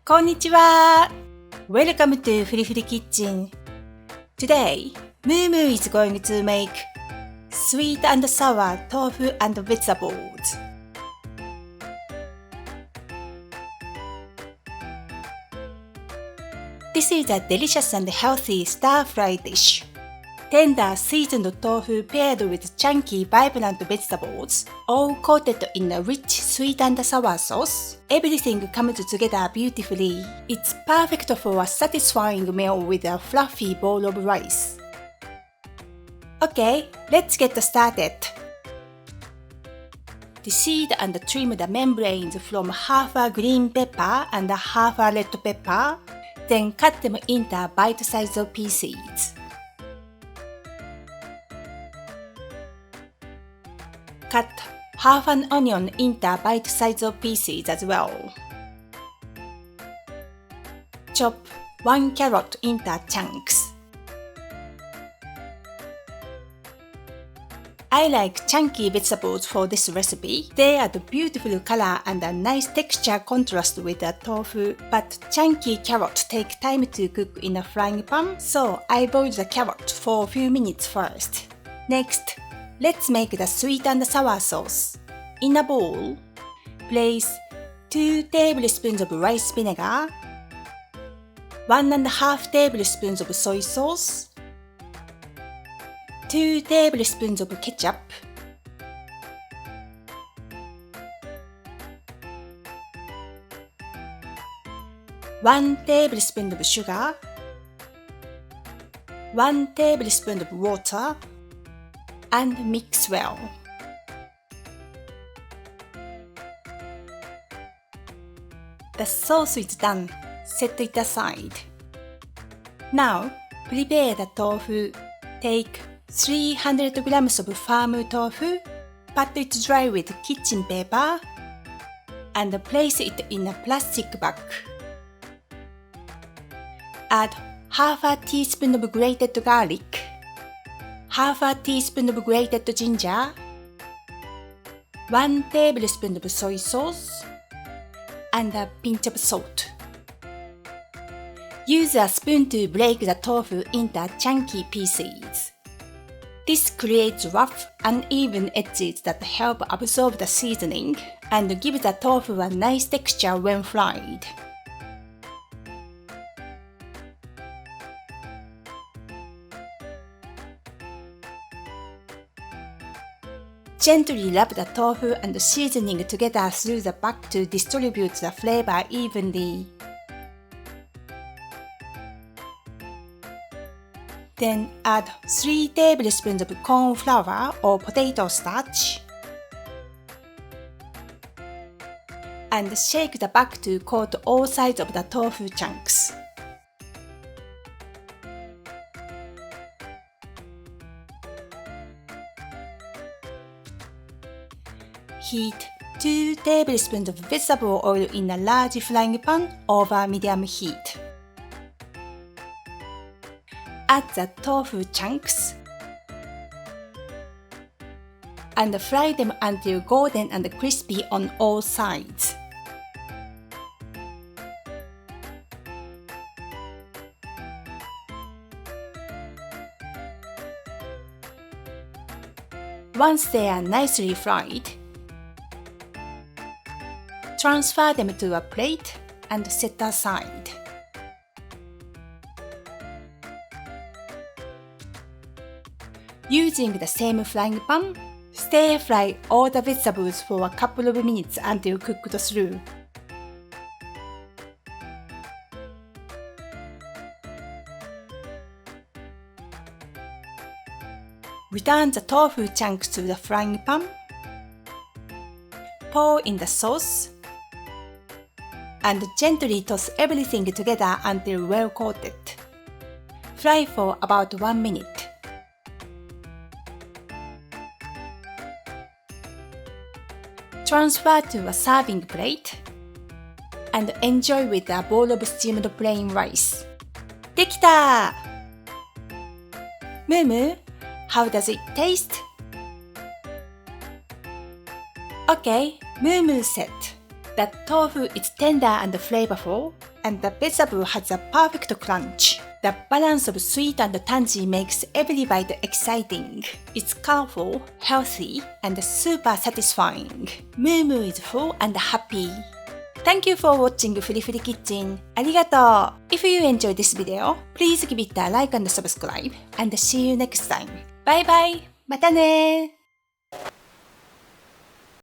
こんにちは。Welcome to Furi Kitchen. Today, Moo is going to make sweet and sour tofu and vegetables. This is a delicious and healthy stir-fry dish. Tender seasoned tofu paired with chunky vibrant vegetables, all coated in a rich sweet and sour sauce. Everything comes together beautifully. It's perfect for a satisfying meal with a fluffy bowl of rice. Okay, let's get started. Seed and trim the membranes from half a green pepper and half a red pepper, then cut them into bite-sized pieces. Cut half an onion into bite-sized pieces as well. Chop 1 carrot into chunks. I like chunky vegetables for this recipe. They add beautiful color and a nice texture contrast with the tofu, but chunky carrots take time to cook in a frying pan, so I boil the carrot for a few minutes first. Next, let's make the sweet and sour sauce. In a bowl, place 2 tablespoons of rice vinegar, 1.5 tablespoons of soy sauce, 2 tablespoons of ketchup, 1 tablespoon of sugar, 1 tablespoon of water, and mix well. The sauce is done. Set it aside. Now, prepare the tofu. Take 300 grams of firm tofu, pat it dry with kitchen paper, and place it in a plastic bag. Add half a teaspoon of grated garlic, half a teaspoon of grated ginger, 1 tablespoon of soy sauce, and a pinch of salt. Use a spoon to break the tofu into chunky pieces. This creates rough, uneven edges that help absorb the seasoning and give the tofu a nice texture when fried. Gently rub the tofu and seasoning together through the bag to distribute the flavor evenly. Then add 3 tablespoons of cornflour or potato starch and shake the bag to coat all sides of the tofu chunks. Heat 2 tablespoons of vegetable oil in a large frying pan over medium heat. Add the tofu chunks and fry them until golden and crispy on all sides. Once they are nicely fried, transfer them to a plate and set aside. Using the same frying pan, stir-fry all the vegetables for a couple of minutes until cooked through. Return the tofu chunks to the frying pan. Pour in the sauce and gently toss everything together until well coated. Fry for about 1 minute. Transfer to a serving plate and enjoy with a bowl of steamed plain rice. できた! Moo, how does it taste? Okay, Moo said. The tofu is tender and flavorful, and the vegetable has a perfect crunch. The balance of sweet and tangy makes every bite exciting. It's colorful, healthy, and super satisfying. Mumu is full and happy. Thank you for watching Furi Furi Kitchen. ありがとう. If you enjoyed this video, please give it a like and subscribe, and see you next time. Bye bye. またね